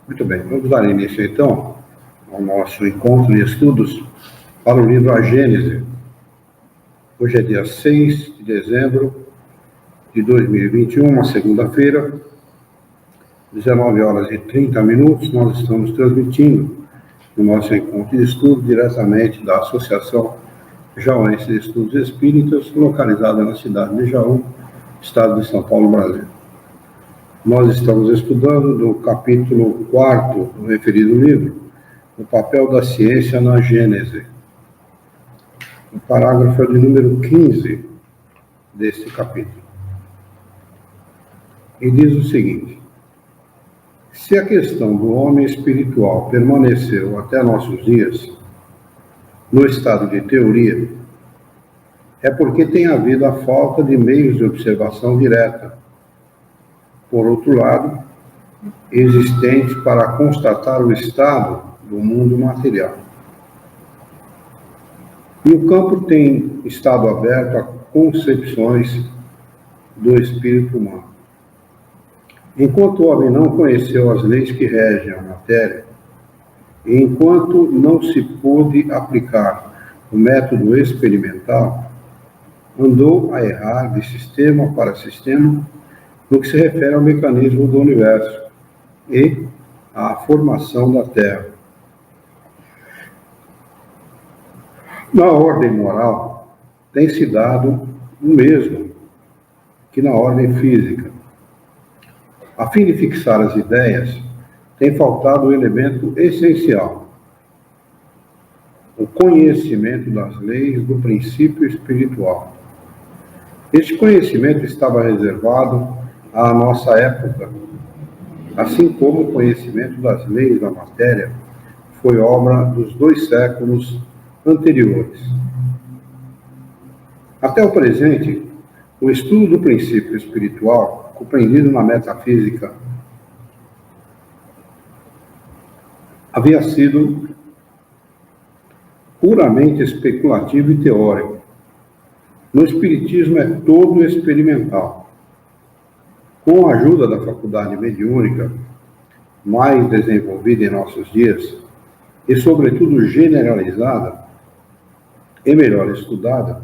Muito bem, vamos dar início então ao nosso encontro de estudos para o livro A Gênese. Hoje é dia 6 de dezembro de 2021, uma segunda-feira, 19 horas e 30 minutos, nós estamos transmitindo o nosso encontro de estudo diretamente da Associação Jauense de Estudos Espíritas, localizada na cidade de Jaú, estado de São Paulo, Brasil. Nós estamos estudando no capítulo 4 do referido livro, o papel da ciência na Gênese. O parágrafo é de número 15 deste capítulo. E diz o seguinte: se a questão do homem espiritual permaneceu até nossos dias no estado de teoria, é porque tem havido a falta de meios de observação direta, por outro lado, existentes para constatar o estado do mundo material. E o campo tem estado aberto a concepções do espírito humano. Enquanto o homem não conheceu as leis que regem a matéria, e enquanto não se pôde aplicar o método experimental, andou a errar de sistema para sistema no que se refere ao mecanismo do universo e à formação da Terra. Na ordem moral, tem se dado o mesmo que na ordem física. A fim de fixar as ideias, tem faltado o elemento essencial: o conhecimento das leis do princípio espiritual. Este conhecimento estava reservado à nossa época, assim como o conhecimento das leis da matéria foi obra dos 2 séculos anteriores. Até o presente, o estudo do princípio espiritual, compreendido na metafísica, havia sido puramente especulativo e teórico. No espiritismo é todo experimental. Com a ajuda da faculdade mediúnica, mais desenvolvida em nossos dias, e sobretudo generalizada e melhor estudada,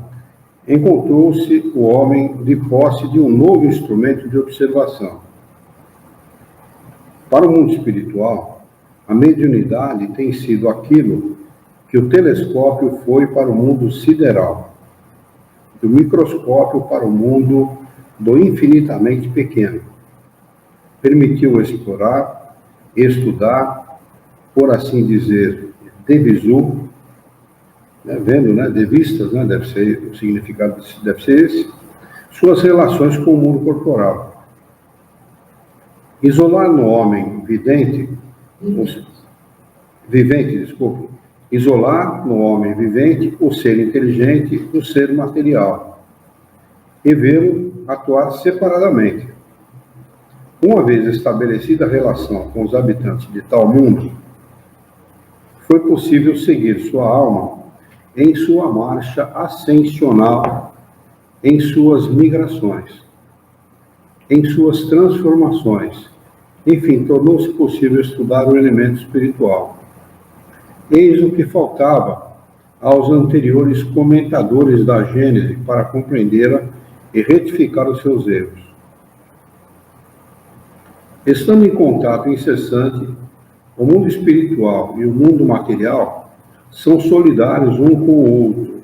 encontrou-se o homem de posse de um novo instrumento de observação. Para o mundo espiritual, a mediunidade tem sido aquilo que o telescópio foi para o mundo sideral, do microscópio para o mundo do infinitamente pequeno. Permitiu explorar, estudar, por assim dizer, de visu, vendo, de vistas, deve ser, o significado deve ser esse, suas relações com o mundo corporal. Isolar no homem isolar no homem vivente o ser inteligente do ser material e vê-lo atuar separadamente. Uma vez estabelecida a relação com os habitantes de tal mundo, foi possível seguir sua alma em sua marcha ascensional, em suas migrações, em suas transformações. Enfim, tornou-se possível estudar o elemento espiritual. Eis o que faltava aos anteriores comentadores da Gênese para compreendê-la e retificar os seus erros. Estando em contato incessante, o mundo espiritual e o mundo material são solidários um com o outro.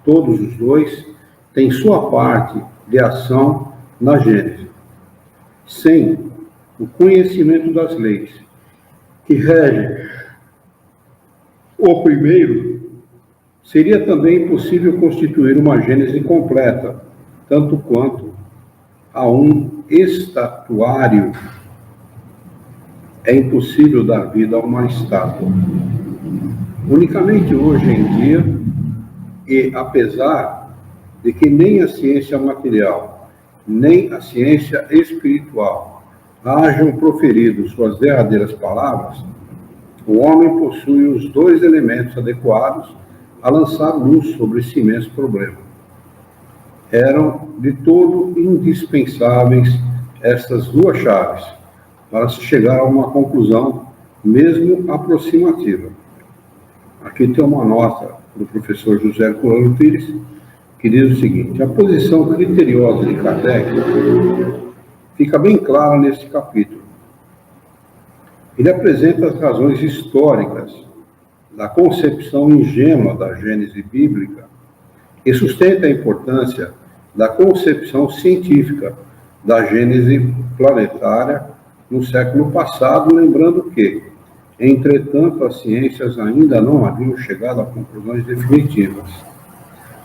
Todos os dois têm sua parte de ação na Gênese. Sem o conhecimento das leis que regem o primeiro, seria também impossível constituir uma Gênese completa, tanto quanto a um estatuário é impossível dar vida a uma estátua. Unicamente hoje em dia, e apesar de que nem a ciência material, nem a ciência espiritual hajam proferido suas derradeiras palavras, o homem possui os 2 elementos adequados a lançar luz sobre esse imenso problema. Eram de todo indispensáveis estas 2 chaves: para se chegar a uma conclusão, mesmo aproximativa. Aqui tem uma nota do professor José Coelho Pires, que diz o seguinte: a posição criteriosa de Kardec fica bem clara neste capítulo. Ele apresenta as razões históricas da concepção ingênua da Gênese bíblica e sustenta a importância da concepção científica da Gênese planetária no século passado, lembrando que, entretanto, as ciências ainda não haviam chegado a conclusões definitivas.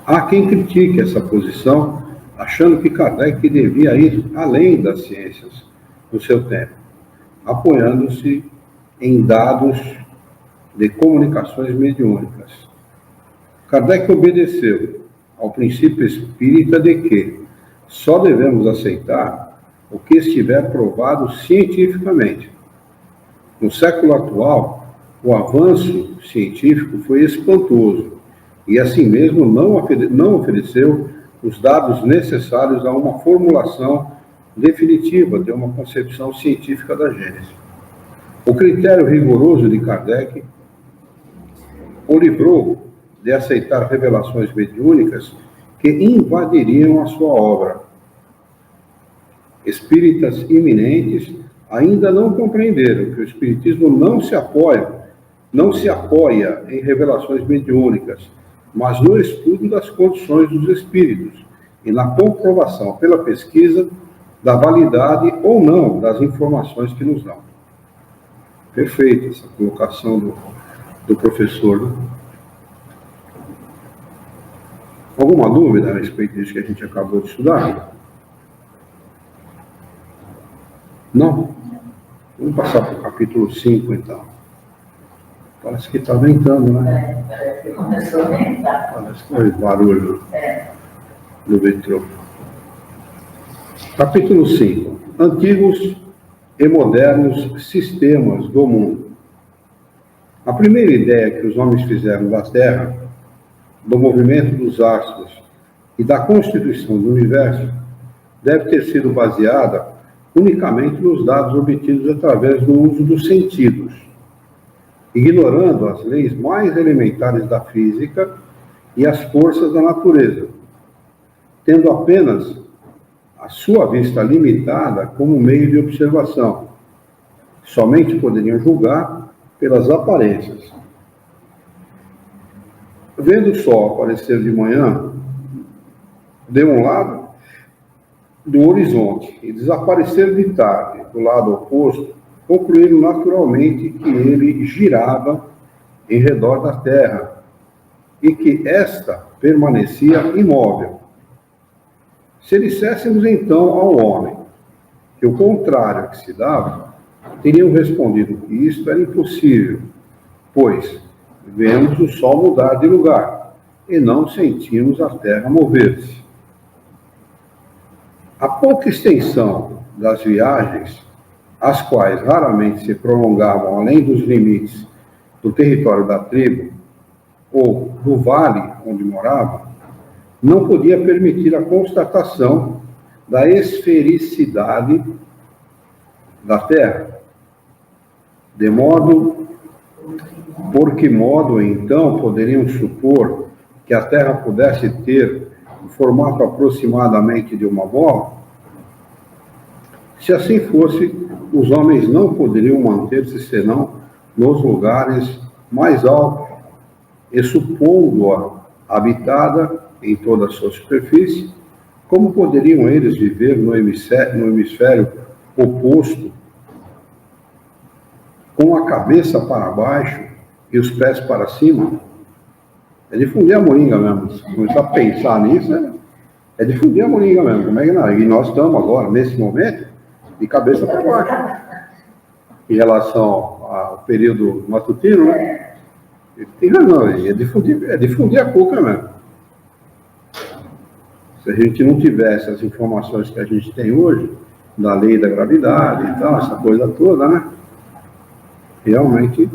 Há quem critique essa posição, achando que Kardec devia ir além das ciências no seu tempo, apoiando-se em dados de comunicações mediúnicas. Kardec obedeceu ao princípio espírita de que só devemos aceitar o que estiver provado cientificamente. No século atual, o avanço científico foi espantoso e, assim mesmo, não ofereceu os dados necessários a uma formulação definitiva de uma concepção científica da Gênese. O critério rigoroso de Kardec o livrou de aceitar revelações mediúnicas que invadiriam a sua obra. Espíritas iminentes ainda não compreenderam que o Espiritismo não se apoia em revelações mediúnicas, mas no estudo das condições dos espíritos e na comprovação pela pesquisa da validade ou não das informações que nos dão. Perfeita essa colocação do professor, né? Alguma dúvida a respeito disso que a gente acabou de estudar? Não? Vamos passar para o capítulo 5, então. Parece que está ventando, né? Parece que começou a ventar. Parece que foi barulho do vitrô. Capítulo 5. Antigos e modernos sistemas do mundo. A primeira ideia que os homens fizeram da Terra, do movimento dos astros e da constituição do universo, deve ter sido baseada unicamente nos dados obtidos através do uso dos sentidos, ignorando as leis mais elementares da física e as forças da natureza, tendo apenas a sua vista limitada como meio de observação. Somente poderiam julgar pelas aparências. Vendo o sol aparecer de manhã, de um lado do horizonte, e desaparecer de tarde, do lado oposto, concluíram naturalmente que ele girava em redor da Terra e que esta permanecia imóvel. Se disséssemos então ao homem que o contrário que se dava, teriam respondido que isto era impossível, pois vemos o sol mudar de lugar e não sentimos a Terra mover-se. A pouca extensão das viagens, as quais raramente se prolongavam além dos limites do território da tribo ou do vale onde moravam, não podia permitir a constatação da esfericidade da Terra. Por que modo, então, poderiam supor que a Terra pudesse ter o formato aproximadamente de uma bola? Se assim fosse, os homens não poderiam manter-se senão nos lugares mais altos, e supondo-a habitada em toda a sua superfície, como poderiam eles viver no hemisfério oposto, com a cabeça para baixo e os pés para cima? É difundir a moringa mesmo. Se começar a pensar nisso, é difundir a moringa mesmo. Como é que não? E nós estamos agora, nesse momento, de cabeça para baixo. Em relação ao período matutino, né? Ele tem razão, é difundir a cuca mesmo. Se a gente não tivesse as informações que a gente tem hoje, da lei da gravidade e tal, essa coisa toda, né? Realmente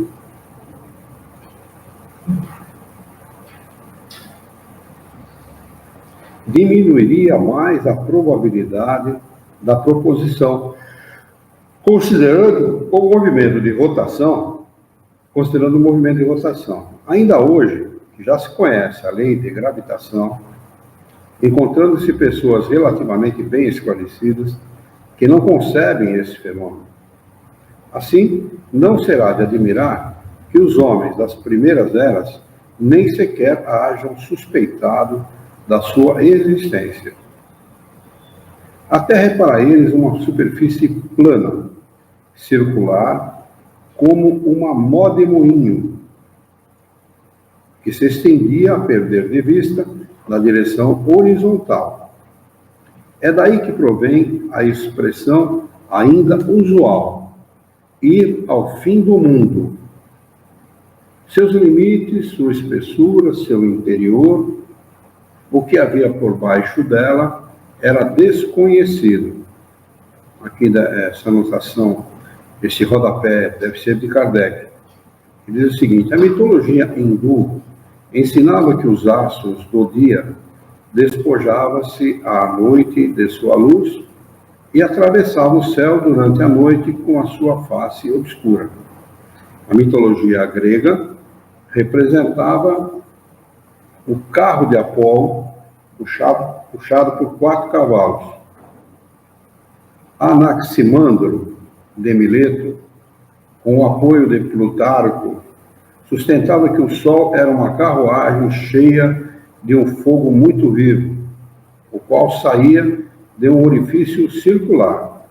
diminuiria mais a probabilidade da proposição Considerando o movimento de rotação, ainda hoje, já se conhece a lei de gravitação, encontrando-se pessoas relativamente bem esclarecidas que não concebem esse fenômeno. Assim, não será de admirar que os homens das primeiras eras nem sequer hajam suspeitado da sua existência. A Terra é para eles uma superfície plana, circular, como uma mó de moinho, que se estendia a perder de vista na direção horizontal. É daí que provém a expressão ainda usual, ir ao fim do mundo. Seus limites, sua espessura, seu interior, o que havia por baixo dela era desconhecido. Aqui essa anotação, esse rodapé deve ser de Kardec. Ele diz o seguinte: a mitologia hindu ensinava que os astros do dia despojava-se à noite de sua luz e atravessava o céu durante a noite com a sua face obscura. A mitologia grega representava o carro de Apolo, puxado por 4 cavalos. Anaximandro de Mileto, com o apoio de Plutarco, sustentava que o Sol era uma carruagem cheia de um fogo muito vivo, o qual saía de um orifício circular.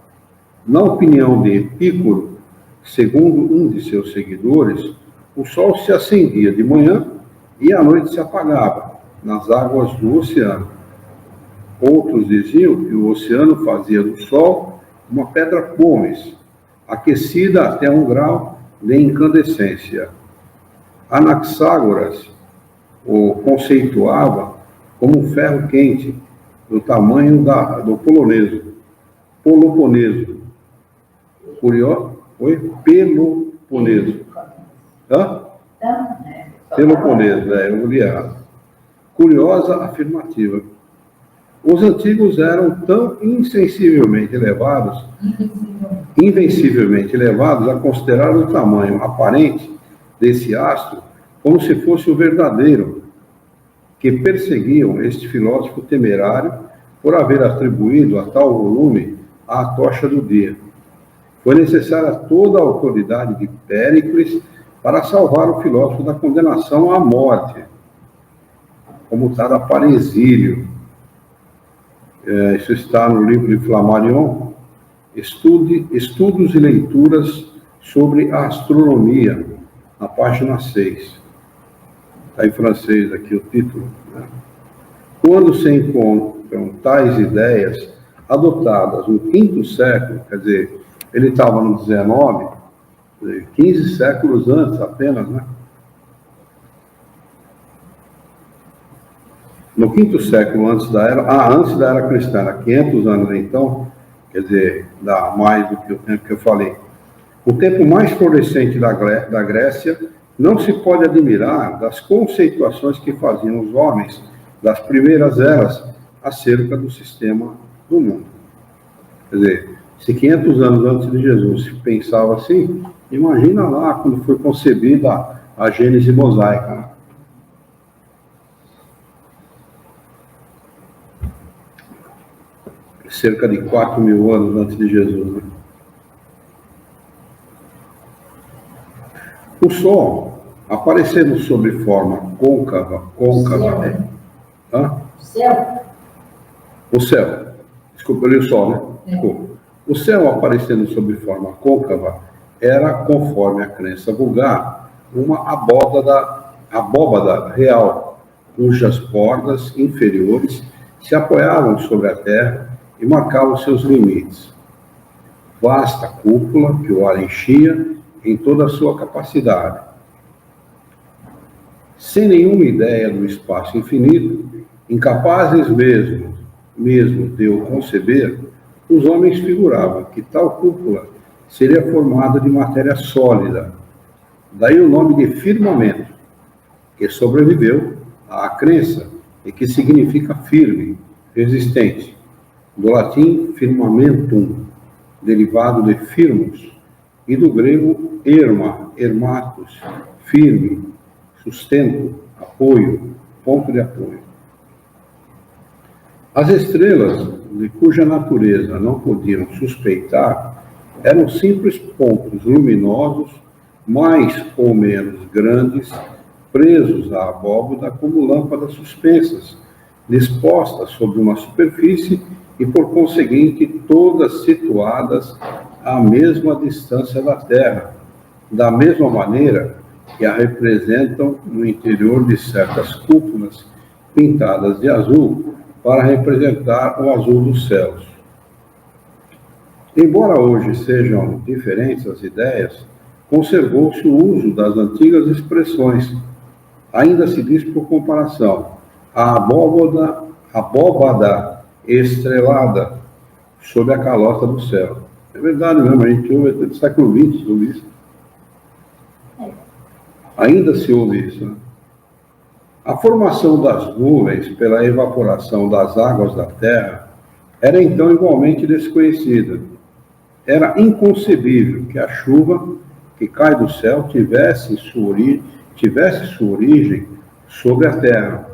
Na opinião de Epicuro, segundo um de seus seguidores, o Sol se acendia de manhã e à noite se apagava nas águas do oceano. Outros diziam que o oceano fazia do Sol uma pedra pómez, aquecida até 1 grau de incandescência. Anaxágoras o conceituava como um ferro quente, do tamanho do Peloponeso. Peloponeso. Hã? Peloponeso, eu li errado. Curiosa afirmativa. Os antigos eram tão invencivelmente levados a considerar o tamanho aparente desse astro como se fosse o verdadeiro, que perseguiam este filósofo temerário por haver atribuído a tal volume à tocha do dia. Foi necessária toda a autoridade de Péricles para salvar o filósofo da condenação à morte, como está para exílio. Isso está no livro de Flammarion, Estudos e Leituras sobre a Astronomia, na página 6. Está em francês aqui o título. Né? Quando se encontram tais ideias adotadas no V século, quer dizer, ele estava no 19, 15 séculos antes apenas, né? No V século antes da era cristã, 500 anos então, quer dizer, dá mais do que o tempo que eu falei. O tempo mais florescente da Grécia, não se pode admirar das conceituações que faziam os homens das primeiras eras acerca do sistema do mundo. Quer dizer, se 500 anos antes de Jesus se pensava assim, imagina lá quando foi concebida a Gênese mosaica. Né? Cerca de 4.000 anos antes de Jesus. Né? O Sol, aparecendo sob forma côncava. O céu. Desculpa, eu li o Sol, né? Desculpa. O céu, aparecendo sob forma côncava, era, conforme a crença vulgar, uma abóbada real, cujas bordas inferiores se apoiavam sobre a terra e marcavam seus limites. Vasta cúpula que o ar enchia em toda a sua capacidade. Sem nenhuma ideia do espaço infinito, incapazes mesmo de o conceber, os homens figuravam que tal cúpula seria formada de matéria sólida. Daí o nome de firmamento, que sobreviveu à crença e que significa firme, resistente. Do latim firmamentum, derivado de firmus, e do grego erma, ermatos, firme, sustento, apoio, ponto de apoio. As estrelas, de cuja natureza não podiam suspeitar, eram simples pontos luminosos, mais ou menos grandes, presos à abóbada como lâmpadas suspensas, dispostas sobre uma superfície e, por conseguinte, todas situadas à mesma distância da Terra, da mesma maneira que a representam no interior de certas cúpulas pintadas de azul para representar o azul dos céus. Embora hoje sejam diferentes as ideias, conservou-se o uso das antigas expressões. Ainda se diz por comparação, a abóbada estrelada sob a calota do céu. É verdade mesmo, a gente ouve até do século XX ouve isso. Ainda se ouve isso, né? A formação das nuvens pela evaporação das águas da terra era então igualmente desconhecida. Era inconcebível que a chuva que cai do céu tivesse sua origem sobre a terra,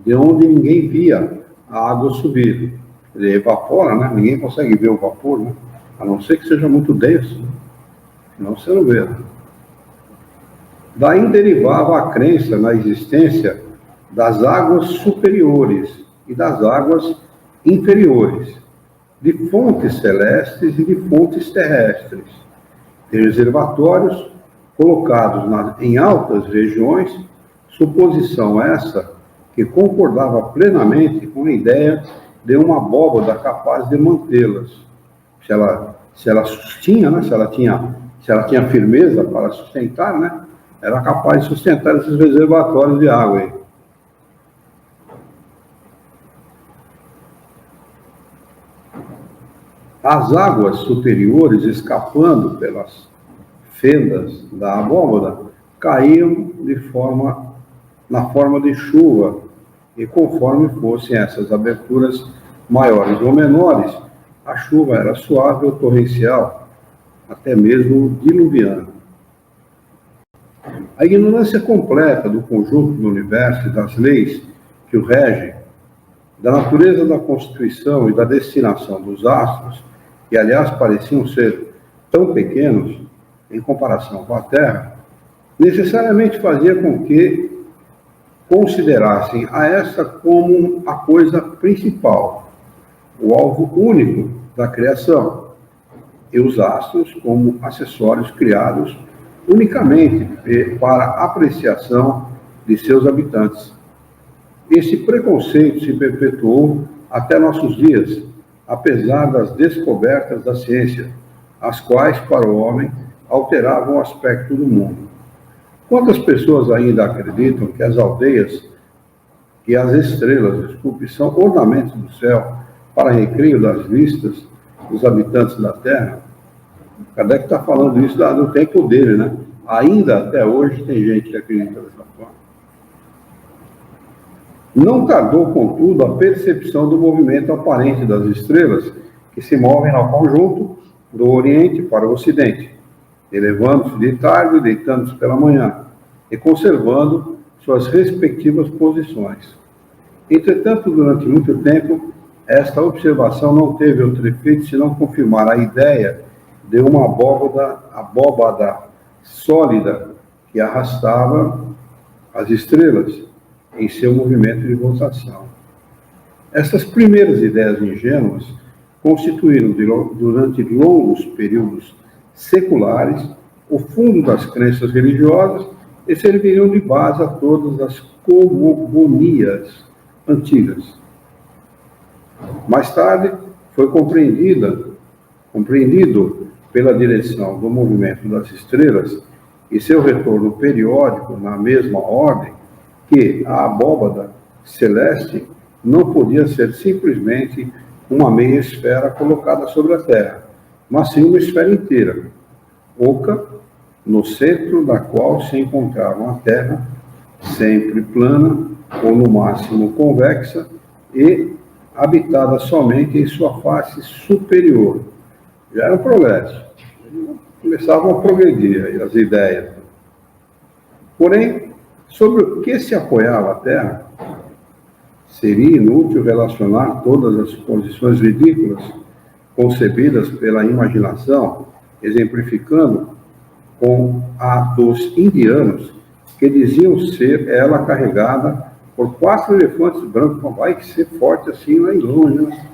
de onde ninguém via a água subir. Ele evapora, né? Ninguém consegue ver o vapor, né? A não ser que seja muito denso, né? Senão você não vê. Daí derivava a crença na existência das águas superiores e das águas inferiores, de fontes celestes e de fontes terrestres, de reservatórios colocados em altas regiões, suposição essa que concordava plenamente com a ideia de uma abóbada capaz de mantê-las. Se ela sustinha, né? se ela tinha firmeza para sustentar, né? Era capaz de sustentar esses reservatórios de água aí. As águas superiores, escapando pelas fendas da abóbada, caíam na forma de chuva, e conforme fossem essas aberturas maiores ou menores, a chuva era suave ou torrencial, até mesmo diluviana. A ignorância completa do conjunto do universo e das leis que o regem, da natureza da constituição e da destinação dos astros, que aliás pareciam ser tão pequenos em comparação com a Terra, necessariamente fazia com que considerassem a esta como a coisa principal, o alvo único da criação, e os astros como acessórios criados unicamente para apreciação de seus habitantes. Esse preconceito se perpetuou até nossos dias, apesar das descobertas da ciência, as quais, para o homem, alteravam o aspecto do mundo. Quantas pessoas ainda acreditam que as aldeias e as estrelas, são ornamentos do céu para recreio das vistas dos habitantes da Terra? Kardec está falando isso do tempo dele, né? Ainda até hoje tem gente que acredita dessa forma. Não tardou, contudo, a percepção do movimento aparente das estrelas que se movem no conjunto do Oriente para o Ocidente, elevando-se de tarde e deitando-se pela manhã, e conservando suas respectivas posições. Entretanto, durante muito tempo, esta observação não teve outro efeito senão confirmar a ideia de uma abóbada sólida que arrastava as estrelas em seu movimento de rotação. Essas primeiras ideias ingênuas constituíram, durante longos períodos seculares, o fundo das crenças religiosas e serviriam de base a todas as cosmogonias antigas. Mais tarde, foi compreendido pela direção do movimento das estrelas e seu retorno periódico na mesma ordem, que a abóbada celeste não podia ser simplesmente uma meia esfera colocada sobre a Terra, mas sim uma esfera inteira, oca, no centro da qual se encontrava a Terra, sempre plana ou no máximo convexa e habitada somente em sua face superior, Já era um progresso. Começavam a progredir aí as ideias. Porém, sobre o que se apoiava a Terra, seria inútil relacionar todas as suposições ridículas concebidas pela imaginação, exemplificando com a dos indianos, que diziam ser ela carregada por 4 elefantes brancos. Vai que ser forte assim lá em longe, né?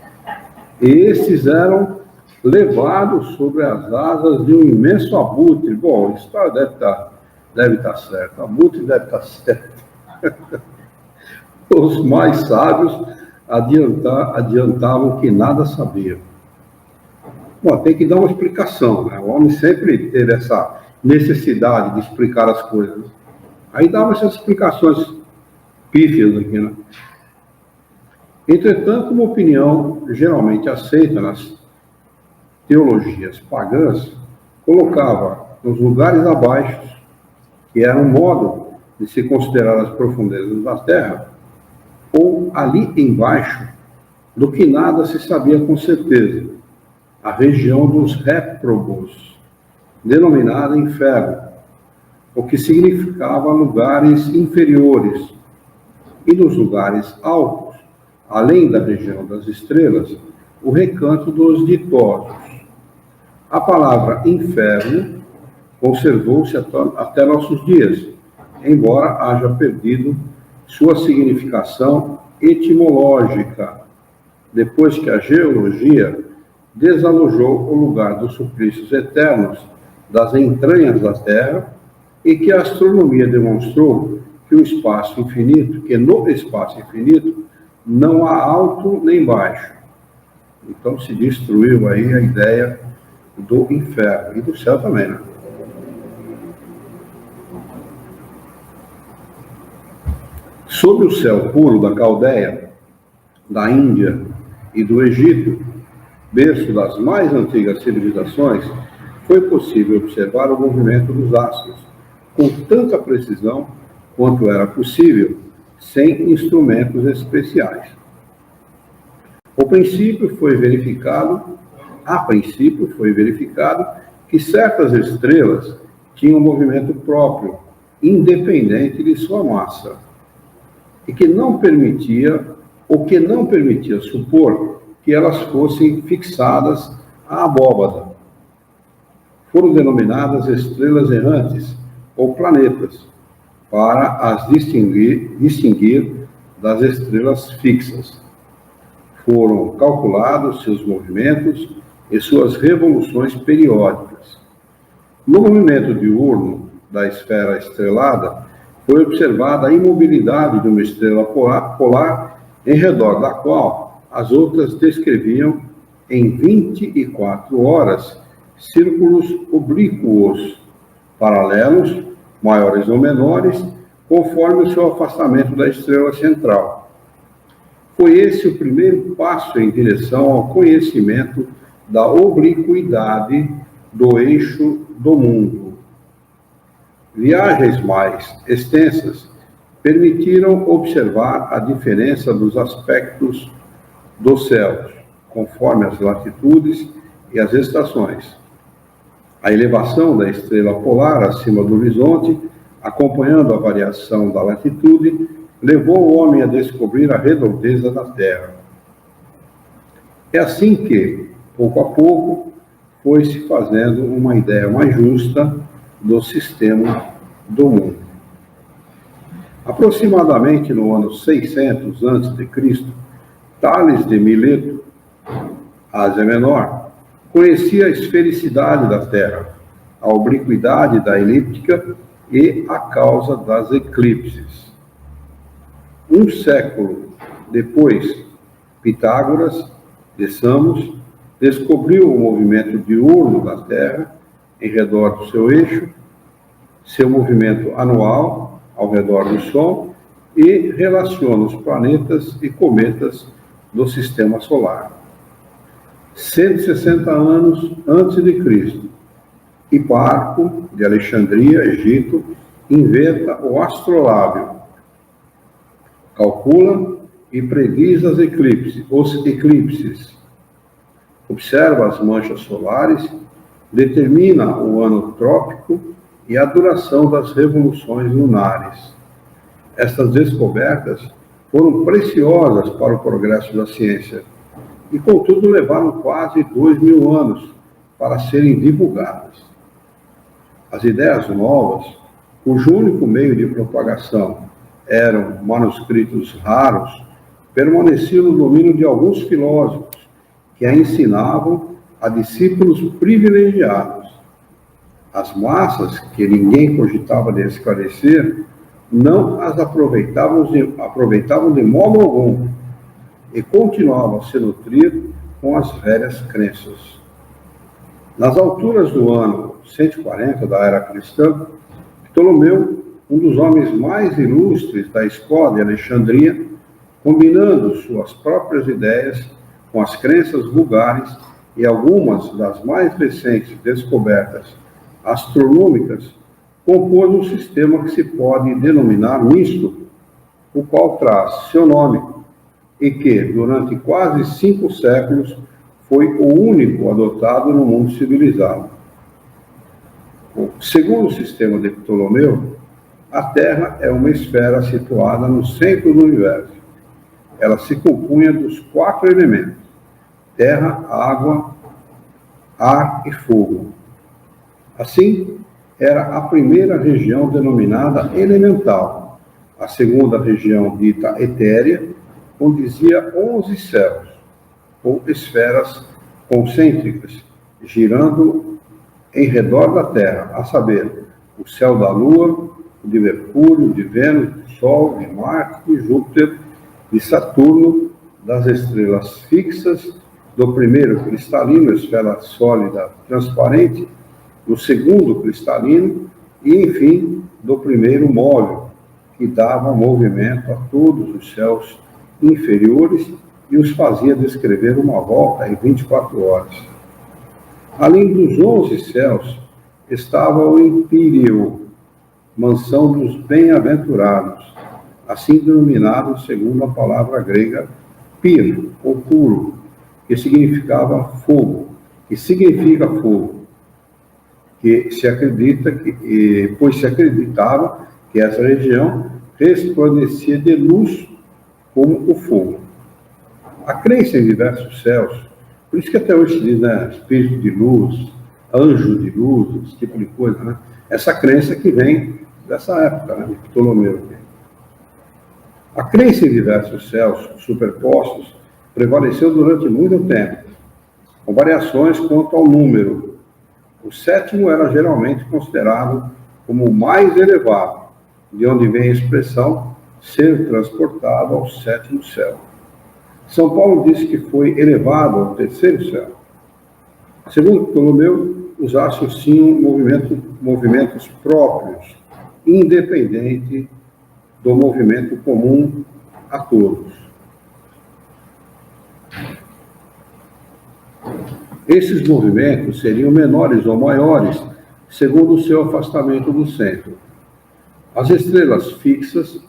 E esses eram levados sobre as asas de um imenso abutre. Bom, a história deve estar certa. Abutre deve estar certo. Os mais sábios adiantavam que nada sabiam. Bom, tem que dar uma explicação, né? O homem sempre teve essa necessidade de explicar as coisas. Aí dava essas explicações pífias aqui, né? Entretanto, uma opinião geralmente aceita nas teologias pagãs colocava nos lugares abaixo, que era um modo de se considerar as profundezas da terra, ou ali embaixo, do que nada se sabia com certeza, a região dos réprobos, denominada inferno, o que significava lugares inferiores, e nos lugares altos, além da região das estrelas, o recanto dos ditosos. A palavra inferno conservou-se até nossos dias, embora haja perdido sua significação etimológica, depois que a geologia desalojou o lugar dos suplícios eternos das entranhas da Terra e que a astronomia demonstrou que no espaço infinito não há alto nem baixo. Então se destruiu aí a ideia do inferno e do céu também, né? Sob o céu puro da Caldeia, da Índia e do Egito, berço das mais antigas civilizações, foi possível observar o movimento dos astros com tanta precisão quanto era possível, sem instrumentos especiais. A princípio foi verificado que certas estrelas tinham movimento próprio, independente de sua massa, e que não permitia supor que elas fossem fixadas à abóbada. Foram denominadas estrelas errantes, ou planetas, para as distinguir das estrelas fixas. Foram calculados seus movimentos e suas revoluções periódicas. No movimento diurno da esfera estrelada, foi observada a imobilidade de uma estrela polar em redor da qual as outras descreviam em 24 horas círculos oblíquos, paralelos, maiores ou menores, conforme o seu afastamento da estrela central. Foi esse o primeiro passo em direção ao conhecimento da obliquidade do eixo do mundo. Viagens mais extensas permitiram observar a diferença dos aspectos dos céus, conforme as latitudes e as estações. A elevação da estrela polar acima do horizonte, acompanhando a variação da latitude, levou o homem a descobrir a redondeza da Terra. É assim que, pouco a pouco, foi se fazendo uma ideia mais justa do sistema do mundo. Aproximadamente no ano 600 a.C., Tales de Mileto, Ásia Menor, conhecia a esfericidade da Terra, a obliquidade da elíptica e a causa das eclipses. Um século depois, Pitágoras de Samos descobriu o movimento diurno da Terra em redor do seu eixo, seu movimento anual ao redor do Sol e relaciona os planetas e cometas do Sistema Solar. 160 anos antes de Cristo, Hiparco, de Alexandria, Egito, inventa o astrolábio, calcula e prediz os eclipses. observa as manchas solares, determina o ano trópico e a duração das revoluções lunares. Estas descobertas foram preciosas para o progresso da ciência e, contudo, levaram quase 2.000 anos para serem divulgadas. As ideias novas, cujo único meio de propagação eram manuscritos raros, permaneciam no domínio de alguns filósofos que a ensinavam a discípulos privilegiados. As massas, que ninguém cogitava de esclarecer, não as aproveitavam de modo algum e continuavam a se nutrir com as velhas crenças. Nas alturas do ano 140 da era cristã, Ptolomeu, um dos homens mais ilustres da escola de Alexandria, combinando suas próprias ideias com as crenças vulgares e algumas das mais recentes descobertas astronômicas, compôs um sistema que se pode denominar misto, o qual traz seu nome, e que, durante quase 5 séculos, foi o único adotado no mundo civilizado. Segundo o sistema de Ptolomeu, a Terra é uma esfera situada no centro do universo. Ela se compunha dos 4 elementos: terra, água, ar e fogo. Assim, era a primeira região denominada elemental, a segunda região dita etérea, condizia 11 céus, ou esferas concêntricas, girando em redor da Terra, a saber, o céu da Lua, o de Mercúrio, o de Vênus, do Sol, de Marte, de Júpiter, de Saturno, das estrelas fixas, do primeiro cristalino, esfera sólida transparente, do segundo cristalino e, enfim, do primeiro móvel, que dava movimento a todos os céus inferiores e os fazia descrever uma volta em 24 horas. Além dos 11 céus, estava o Empíreo, mansão dos bem-aventurados, assim denominado segundo a palavra grega pir, ou puro, que significa fogo, pois se acreditava que essa região resplandecia de luz como o fogo. A crença em diversos céus, por isso que até hoje se diz, né, espírito de luz, anjo de luz, esse tipo de coisa, né? Essa crença que vem dessa época, né, de Ptolomeu. A crença em diversos céus superpostos prevaleceu durante muito tempo, com variações quanto ao número. O sétimo era geralmente considerado como o mais elevado, de onde vem a expressão ser transportado ao sétimo céu. São Paulo disse que foi elevado ao terceiro céu. Segundo Ptolomeu, os astros tinham movimentos próprios, independente do movimento comum a todos. Esses movimentos seriam menores ou maiores, segundo o seu afastamento do centro. As estrelas fixas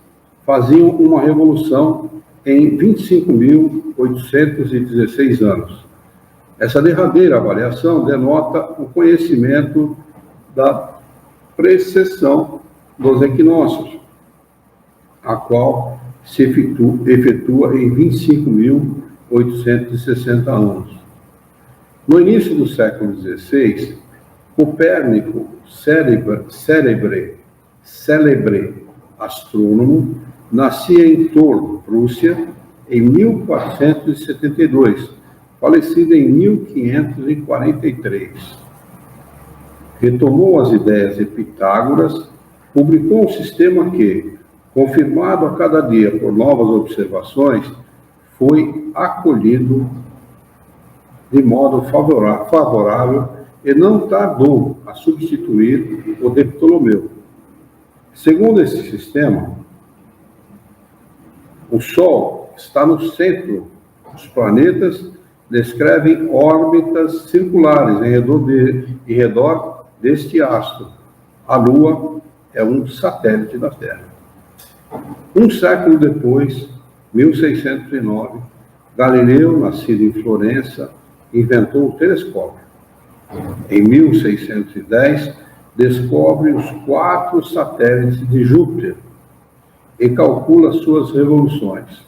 faziam uma revolução em 25.816 anos. Essa derradeira avaliação denota o conhecimento da precessão dos equinócios, a qual se efetua em 25.860 anos. No início do século XVI, Copérnico, célebre astrônomo, nascia em Tours, Prússia, em 1472, falecido em 1543. Retomou as ideias de Pitágoras, publicou um sistema que, confirmado a cada dia por novas observações, foi acolhido de modo favorável e não tardou a substituir o de Ptolomeu. Segundo esse sistema, o Sol está no centro. Os planetas descrevem órbitas circulares em redor deste astro. A Lua é um satélite da Terra. Um século depois, 1609, Galileu, nascido em Florença, inventou o telescópio. Em 1610, descobre os 4 satélites de Júpiter e calcula suas revoluções.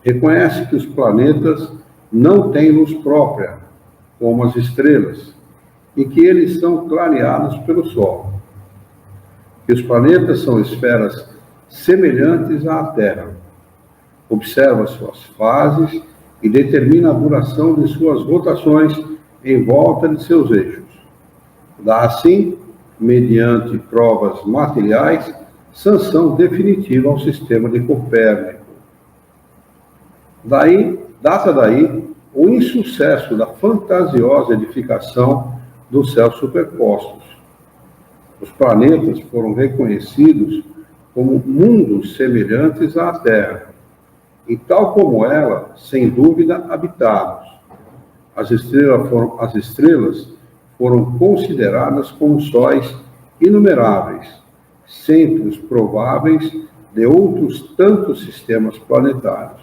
Reconhece que os planetas não têm luz própria, como as estrelas, e que eles são clareados pelo Sol. Que os planetas são esferas semelhantes à Terra. Observa suas fases e determina a duração de suas rotações em volta de seus eixos. Dá assim, mediante provas materiais, sanção definitiva ao sistema de Copérnico. Data daí o insucesso da fantasiosa edificação dos céus superpostos. Os planetas foram reconhecidos como mundos semelhantes à Terra, e tal como ela, sem dúvida, habitados. As estrelas foram consideradas como sóis inumeráveis, centros prováveis de outros tantos sistemas planetários.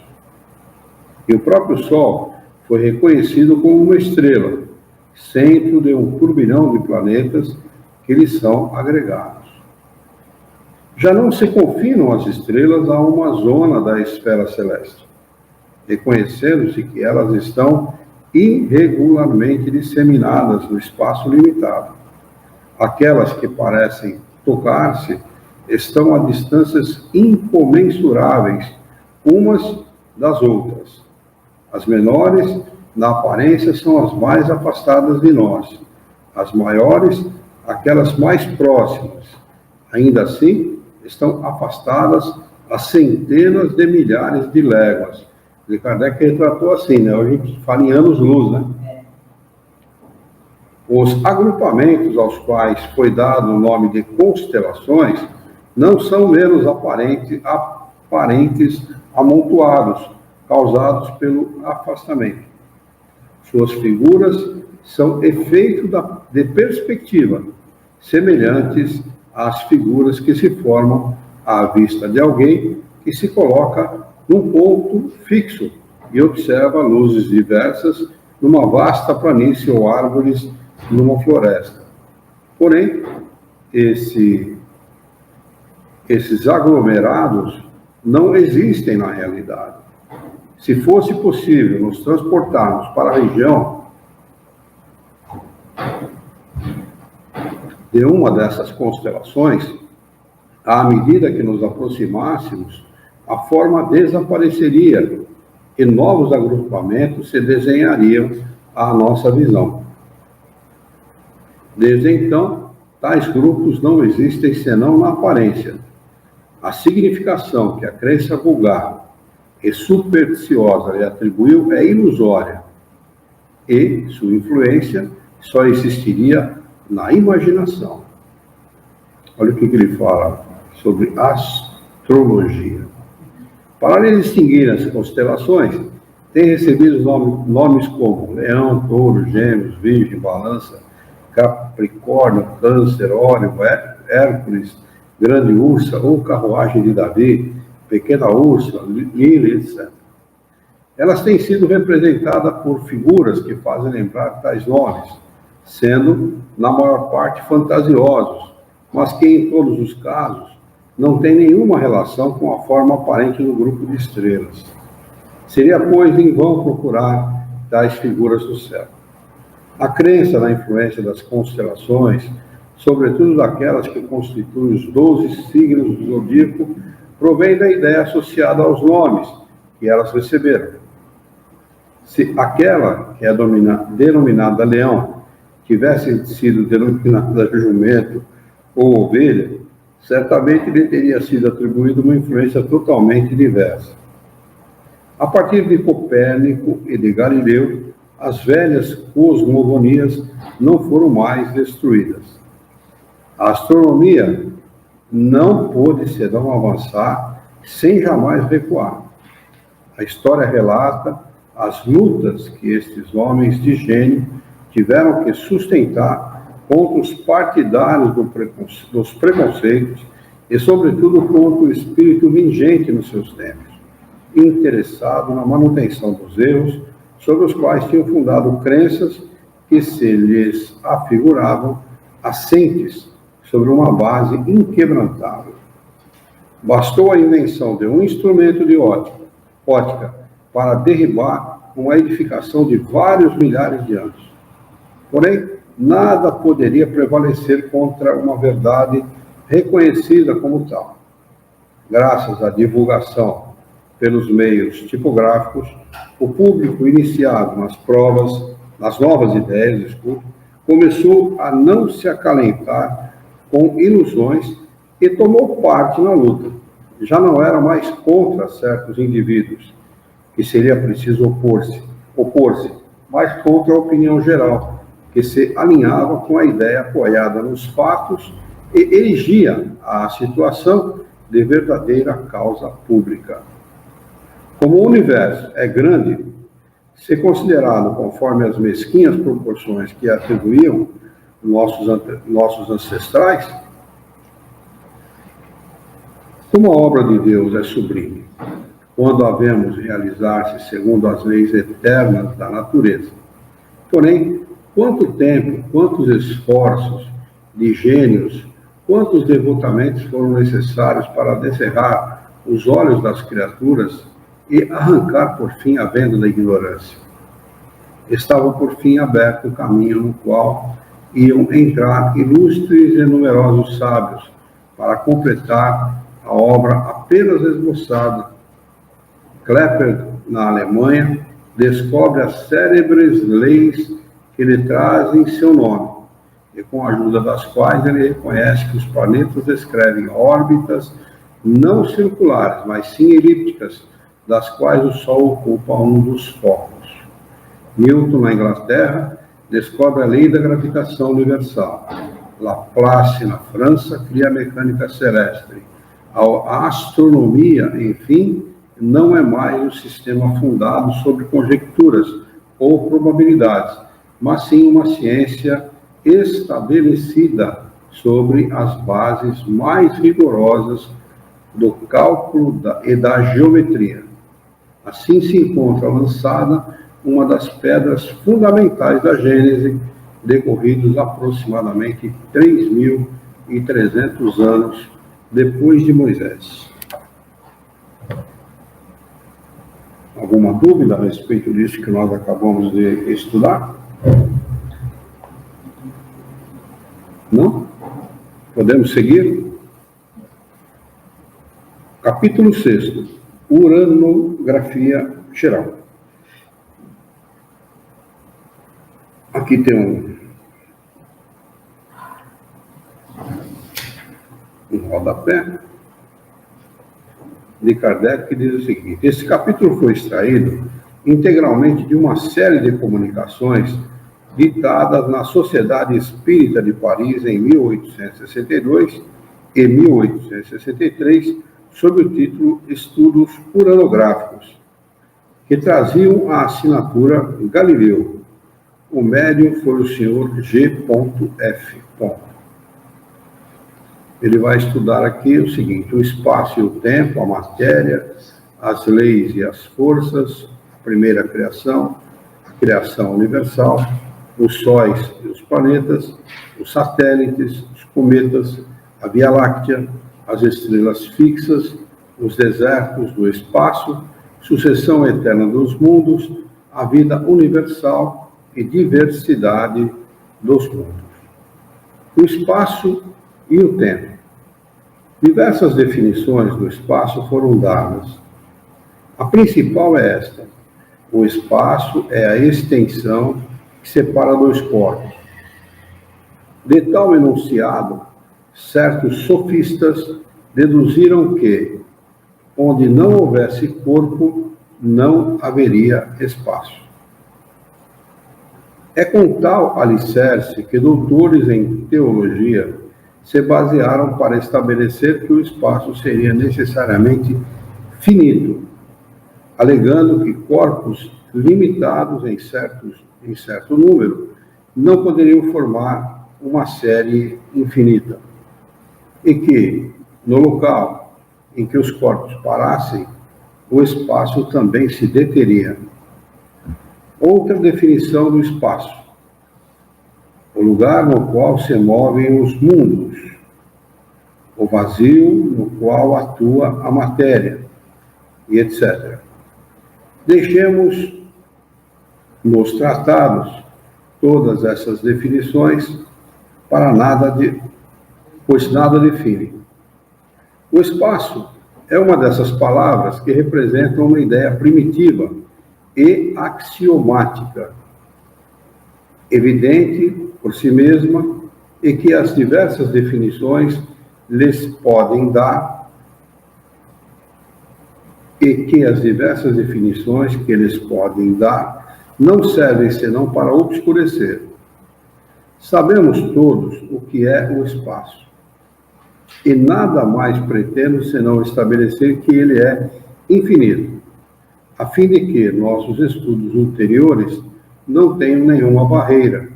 E o próprio Sol foi reconhecido como uma estrela, centro de um turbilhão de planetas que lhe são agregados. Já não se confinam as estrelas a uma zona da esfera celeste, reconhecendo-se que elas estão irregularmente disseminadas no espaço limitado. Aquelas que parecem tocar-se estão a distâncias incomensuráveis umas das outras. As menores, na aparência, são as mais afastadas de nós. As maiores, aquelas mais próximas. Ainda assim, estão afastadas a centenas de milhares de léguas. E Kardec retratou assim, né? Hoje a gente fala em anos-luz, né? Os agrupamentos aos quais foi dado o nome de constelações não são meros aparentes amontoados, causados pelo afastamento. Suas figuras são efeito de perspectiva, semelhantes às figuras que se formam à vista de alguém que se coloca num ponto fixo e observa luzes diversas numa vasta planície ou árvores numa floresta. Porém, esses aglomerados não existem na realidade. Se fosse possível nos transportarmos para a região de uma dessas constelações, à medida que nos aproximássemos, a forma desapareceria e novos agrupamentos se desenhariam à nossa visão. Desde então, tais grupos não existem senão na aparência. A significação que a crença vulgar e supersticiosa lhe atribuiu é ilusória, e sua influência só existiria na imaginação. Olha o que ele fala sobre astrologia. Para lhe distinguir as constelações, tem recebido nomes como Leão, Touro, Gêmeos, Virgem, Balança, Capricórnio, Câncer, Órion, Hércules, Grande Ursa ou Carruagem de Davi, Pequena Ursa, Lira, etc. Elas têm sido representadas por figuras que fazem lembrar tais nomes, sendo, na maior parte, fantasiosos, mas que, em todos os casos, não têm nenhuma relação com a forma aparente do grupo de estrelas. Seria, pois, em vão procurar tais figuras do céu. A crença na influência das constelações, sobretudo daquelas que constituem os 12 signos do zodíaco, provém da ideia associada aos nomes que elas receberam. Se aquela que é denominada leão tivesse sido denominada jumento ou ovelha, certamente lhe teria sido atribuída uma influência totalmente diversa. A partir de Copérnico e de Galileu, as velhas cosmogonias não foram mais destruídas. A astronomia não pôde senão avançar sem jamais recuar. A história relata as lutas que estes homens de gênio tiveram que sustentar contra os partidários dos preconceitos e, sobretudo, contra o espírito vigente nos seus tempos, interessado na manutenção dos erros sobre os quais tinham fundado crenças que se lhes afiguravam assentes sobre uma base inquebrantável. Bastou a invenção de um instrumento de ótica para derribar uma edificação de vários milhares de anos. Porém, nada poderia prevalecer contra uma verdade reconhecida como tal. Graças à divulgação pelos meios tipográficos, o público iniciado nas novas ideias, começou a não se acalentar com ilusões e tomou parte na luta. Já não era mais contra certos indivíduos, que seria preciso opor-se, mas contra a opinião geral, que se alinhava com a ideia apoiada nos fatos e erigia a situação de verdadeira causa pública. Como o universo é grande, se considerado conforme as mesquinhas proporções que atribuíam nossos ancestrais, como a obra de Deus é sublime, quando a vemos realizar-se segundo as leis eternas da natureza. Porém, quanto tempo, quantos esforços de gênios, quantos devotamentos foram necessários para descerrar os olhos das criaturas e arrancar, por fim, a venda da ignorância. Estava, por fim, aberto o caminho no qual iam entrar ilustres e numerosos sábios para completar a obra apenas esboçada. Kepler, na Alemanha, descobre as célebres leis que lhe trazem seu nome, e com a ajuda das quais ele reconhece que os planetas descrevem órbitas não circulares, mas sim elípticas, das quais o Sol ocupa um dos focos. Newton, na Inglaterra, descobre a lei da gravitação universal. Laplace, na França, cria a mecânica celeste. A astronomia, enfim, não é mais um sistema fundado sobre conjecturas ou probabilidades, mas sim uma ciência estabelecida sobre as bases mais rigorosas do cálculo e da geometria. Assim se encontra lançada uma das pedras fundamentais da Gênese, decorridos aproximadamente 3.300 anos depois de Moisés. Alguma dúvida a respeito disso que nós acabamos de estudar? Não? Podemos seguir? Capítulo 6. Uranografia geral. Aqui tem um rodapé de Kardec que diz o seguinte: esse capítulo foi extraído integralmente de uma série de comunicações ditadas na Sociedade Espírita de Paris em 1862 e 1863, sob o título Estudos Uranográficos, que traziam a assinatura Galileu. O médium foi o senhor G.F. Ele vai estudar aqui o seguinte: o espaço e o tempo, a matéria, as leis e as forças, a primeira criação, a criação universal, os sóis e os planetas, os satélites, os cometas, a Via Láctea, as estrelas fixas, os desertos do espaço, sucessão eterna dos mundos, a vida universal e diversidade dos mundos. O espaço e o tempo. Diversas definições do espaço foram dadas. A principal é esta: o espaço é a extensão que separa dois corpos. De tal enunciado, certos sofistas deduziram que, onde não houvesse corpo, não haveria espaço. É com tal alicerce que doutores em teologia se basearam para estabelecer que o espaço seria necessariamente finito, alegando que corpos limitados em certo número não poderiam formar uma série infinita, e que, no local em que os corpos parassem, o espaço também se deteria. Outra definição do espaço: o lugar no qual se movem os mundos, o vazio no qual atua a matéria, e etc. Deixemos nos tratados todas essas definições, pois nada define. O espaço é uma dessas palavras que representam uma ideia primitiva e axiomática, evidente por si mesma, e que as diversas definições lhes podem dar, não servem senão para obscurecer. Sabemos todos o que é o espaço, e nada mais pretendo senão estabelecer que ele é infinito, a fim de que nossos estudos ulteriores não tenham nenhuma barreira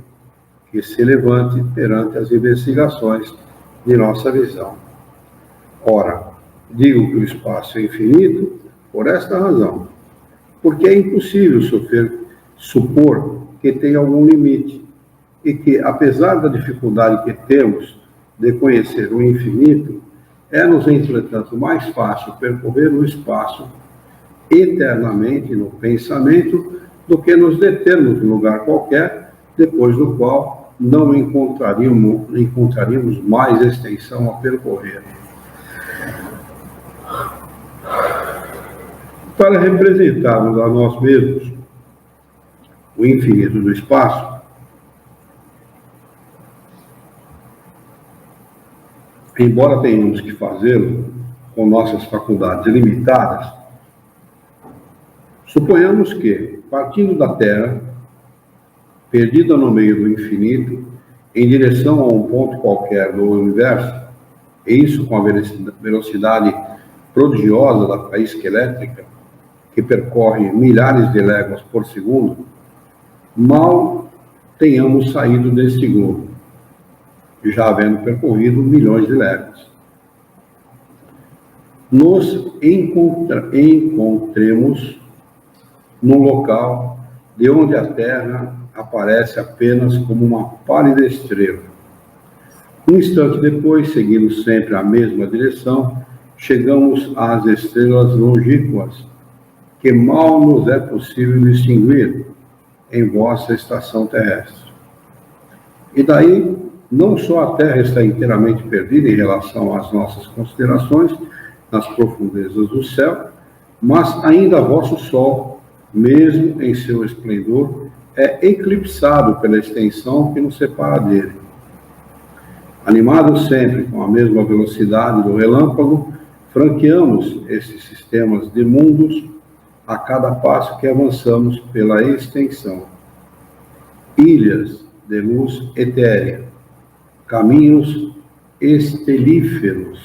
que se levante perante as investigações de nossa visão. Ora, digo que o espaço é infinito por esta razão, porque é impossível supor que tenha algum limite, e que, apesar da dificuldade que temos de conhecer o infinito, é-nos, entretanto, mais fácil percorrer o espaço eternamente no pensamento do que nos determos em lugar qualquer, depois do qual não encontraríamos mais extensão a percorrer. Para representarmos a nós mesmos o infinito do espaço, embora tenhamos que fazê-lo com nossas faculdades limitadas, suponhamos que, partindo da Terra, perdida no meio do infinito, em direção a um ponto qualquer do universo, e isso com a velocidade prodigiosa da faísca elétrica, que percorre milhares de léguas por segundo, mal tenhamos saído deste globo, já havendo percorrido milhões de léguas. Nos encontremos num local de onde a Terra aparece apenas como uma pálida estrela. Um instante depois, seguindo sempre a mesma direção, chegamos às estrelas longínquas, que mal nos é possível distinguir em vossa estação terrestre. E daí, não só a Terra está inteiramente perdida em relação às nossas considerações nas profundezas do céu, mas ainda vosso Sol, mesmo em seu esplendor, é eclipsado pela extensão que nos separa dele. Animados sempre com a mesma velocidade do relâmpago, franqueamos esses sistemas de mundos a cada passo que avançamos pela extensão. Ilhas de luz etérea, caminhos estelíferos,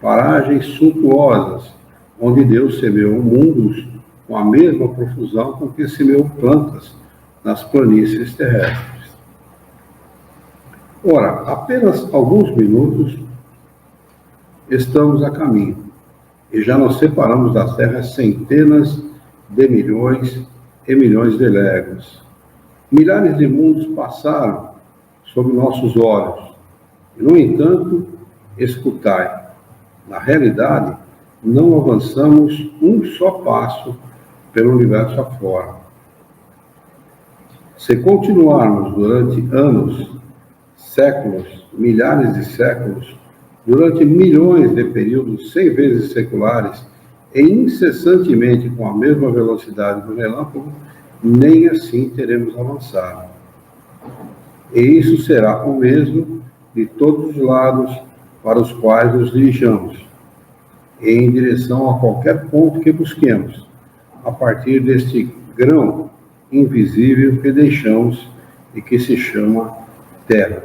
paragens suntuosas, onde Deus semeou mundos com a mesma profusão com que semeou plantas nas planícies terrestres. Ora, apenas alguns minutos estamos a caminho, e já nos separamos da Terra centenas de milhões e milhões de léguas. Milhares de mundos passaram sob nossos olhos, e, no entanto, escutai, na realidade, não avançamos um só passo pelo universo afora. Se continuarmos durante anos, séculos, milhares de séculos, durante milhões de períodos 100 vezes seculares, e incessantemente com a mesma velocidade do relâmpago, nem assim teremos avançado. E isso será o mesmo de todos os lados para os quais nos dirijamos, e em direção a qualquer ponto que busquemos, a partir deste grão invisível que deixamos e que se chama Terra.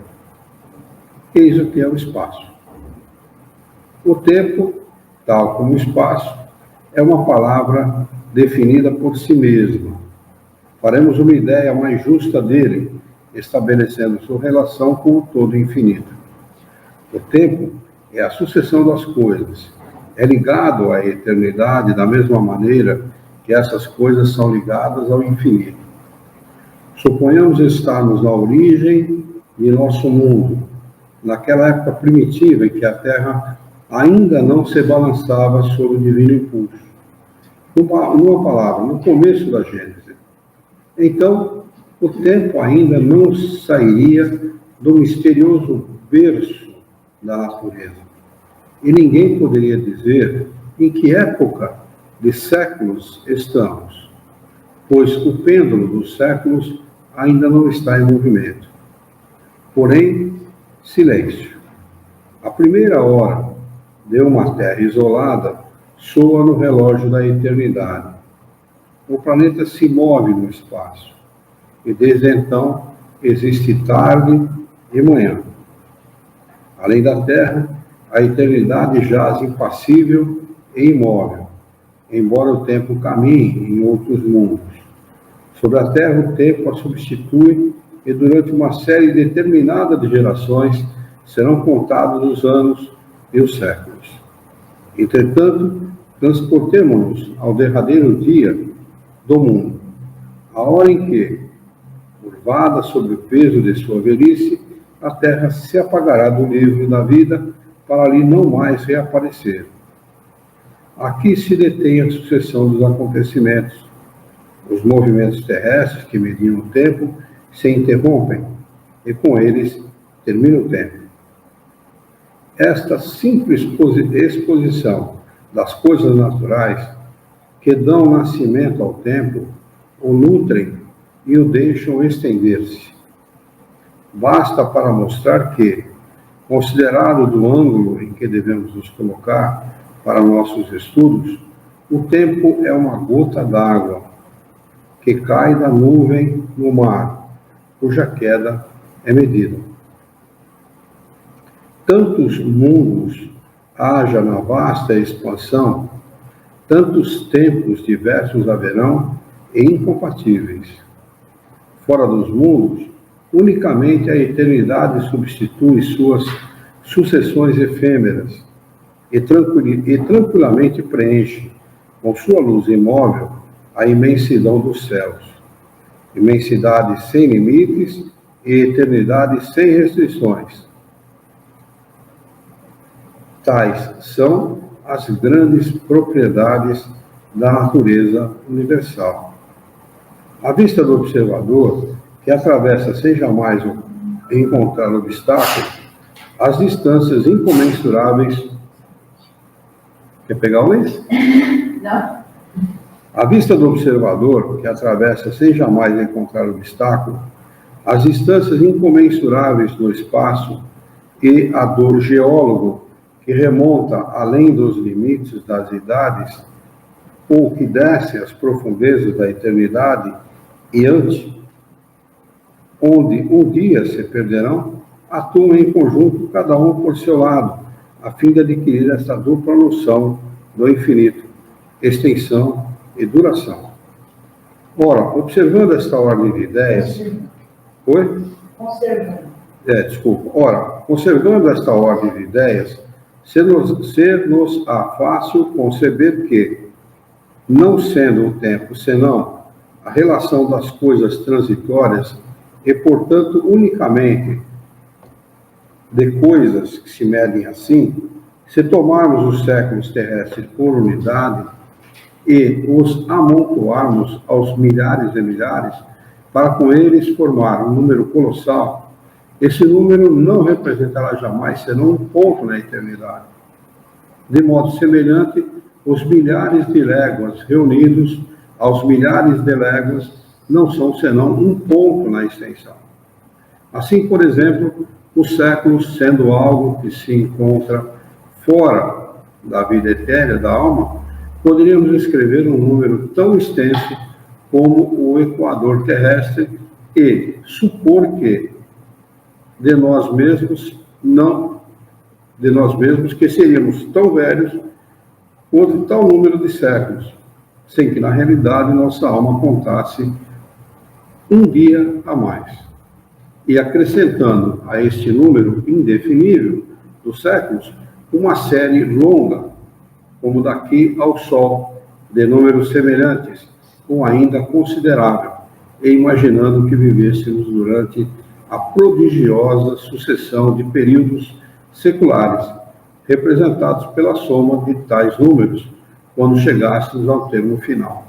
Eis o que é o espaço. O tempo, tal como o espaço, é uma palavra definida por si mesma. Faremos uma ideia mais justa dele, estabelecendo sua relação com o todo infinito. O tempo é a sucessão das coisas. É ligado à eternidade da mesma maneira que que essas coisas são ligadas ao infinito. Suponhamos estarmos na origem de nosso mundo, naquela época primitiva em que a Terra ainda não se balançava sob o divino impulso. Numa palavra, no começo da Gênese. Então, o tempo ainda não sairia do misterioso berço da natureza. E ninguém poderia dizer em que época de séculos estamos, pois o pêndulo dos séculos ainda não está em movimento. Porém, silêncio. A primeira hora de uma terra isolada soa no relógio da eternidade. O planeta se move no espaço, e desde então existe tarde e manhã. Além da Terra, a eternidade jaz impassível e imóvel, embora o tempo caminhe em outros mundos. Sobre a Terra, o tempo a substitui e durante uma série determinada de gerações serão contados os anos e os séculos. Entretanto, transportemo-nos ao derradeiro dia do mundo, a hora em que, curvada sob o peso de sua velhice, a Terra se apagará do livro da vida para ali não mais reaparecer. Aqui se detém a sucessão dos acontecimentos. Os movimentos terrestres que mediam o tempo se interrompem e com eles termina o tempo. Esta simples exposição das coisas naturais que dão nascimento ao tempo o nutrem e o deixam estender-se. Basta para mostrar que, considerado do ângulo em que devemos nos colocar para nossos estudos, o tempo é uma gota d'água que cai da nuvem no mar, cuja queda é medida. Tantos mundos haja na vasta expansão, tantos tempos diversos haverão e incompatíveis. Fora dos mundos, unicamente a eternidade substitui suas sucessões efêmeras e tranquilamente preenche, com sua luz imóvel, a imensidão dos céus. Imensidade sem limites e eternidade sem restrições. Tais são as grandes propriedades da natureza universal. À vista do observador, que atravessa sem jamais encontrar obstáculos, as distâncias incomensuráveis. Quer pegar o lenço? Não. À vista do observador, que atravessa sem jamais encontrar obstáculo, as distâncias incomensuráveis do espaço e a do geólogo, que remonta além dos limites das idades, ou que desce às profundezas da eternidade e ante, onde um dia se perderão, atuam em conjunto, cada um por seu lado, a fim de adquirir esta dupla noção do infinito, extensão e duração. Ora, observando esta ordem de ideias... Oi? Conservando. Ora, conservando esta ordem de ideias, ser-nos-á fácil conceber que, não sendo o tempo senão a relação das coisas transitórias e, portanto, unicamente de coisas que se medem assim, se tomarmos os séculos terrestres por unidade e os amontoarmos aos milhares de milhares, para com eles formar um número colossal, esse número não representará jamais senão um ponto na eternidade. De modo semelhante, os milhares de léguas reunidos aos milhares de léguas não são senão um ponto na extensão. Assim, por exemplo, os séculos, sendo algo que se encontra fora da vida etérea da alma, poderíamos escrever um número tão extenso como o equador terrestre e supor que de nós mesmos que seríamos tão velhos quanto tal número de séculos, sem que na realidade nossa alma contasse um dia a mais. E acrescentando a este número indefinível dos séculos, uma série longa, como daqui ao Sol, de números semelhantes, ou ainda considerável, e imaginando que vivêssemos durante a prodigiosa sucessão de períodos seculares, representados pela soma de tais números, quando chegássemos ao termo final.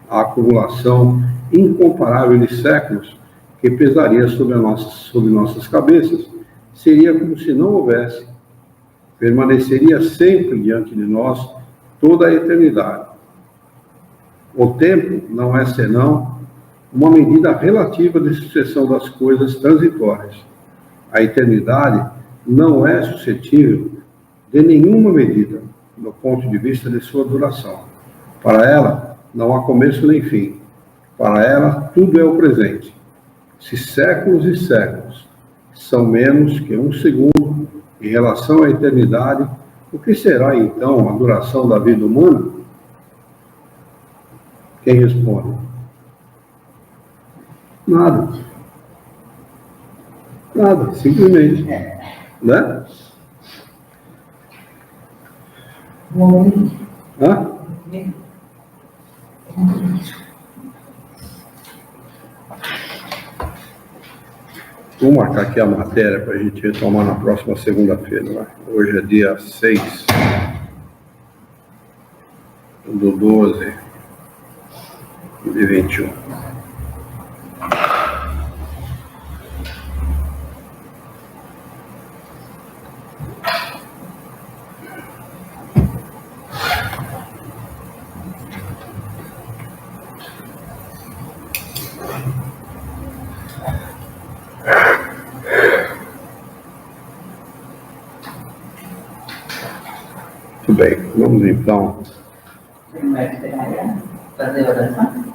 A acumulação incomparável de séculos que pesaria sobre nossas cabeças seria como se não houvesse, permaneceria sempre diante de nós toda a eternidade. O tempo não é senão uma medida relativa de sucessão das coisas transitórias. A eternidade não é suscetível de nenhuma medida, do ponto de vista de sua duração. Para ela, não há começo nem fim. Para ela, tudo é o presente. Se séculos e séculos são menos que um segundo em relação à eternidade, o que será, então, a duração da vida humana? Quem responde? Nada. Nada, simplesmente. Né? Hã? Vou marcar aqui a matéria para a gente retomar na próxima segunda-feira. Né? Hoje é dia 6 do 12 de 21. Muito bem, vamos então. Você vai esperar fazer oração?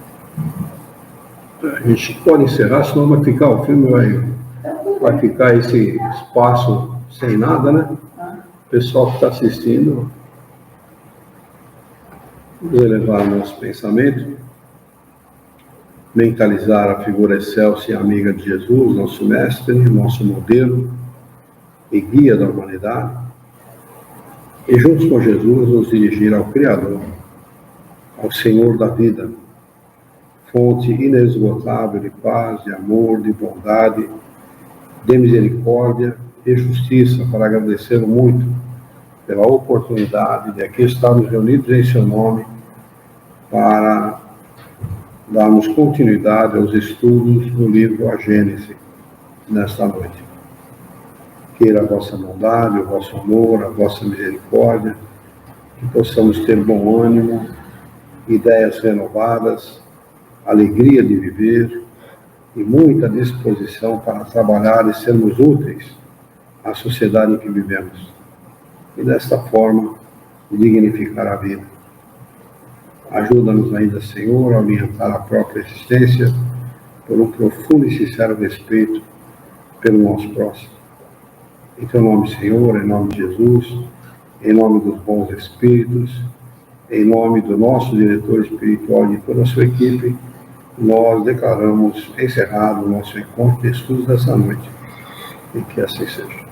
A gente pode encerrar, senão vai ficar, o filme vai ficar esse espaço sem nada, né? O pessoal que está assistindo, vamos elevar nosso pensamento, mentalizar a figura excelsa e amiga de Jesus, nosso mestre, nosso modelo e guia da humanidade, e juntos com Jesus nos dirigir ao Criador, ao Senhor da vida, fonte inesgotável de paz, de amor, de bondade, de misericórdia e justiça, para agradecê-lo muito pela oportunidade de aqui estarmos reunidos em seu nome para darmos continuidade aos estudos do livro A Gênese nesta noite. Queira a vossa bondade, o vosso amor, a vossa misericórdia, que possamos ter bom ânimo, ideias renovadas, alegria de viver e muita disposição para trabalhar e sermos úteis à sociedade em que vivemos. E desta forma, dignificar a vida. Ajuda-nos ainda, Senhor, a orientar a própria existência por um profundo e sincero respeito pelo nosso próximo. Em teu nome, Senhor, em nome de Jesus, em nome dos bons espíritos, em nome do nosso diretor espiritual e de toda a sua equipe, nós declaramos encerrado o nosso encontro de estudos dessa noite. E que assim seja.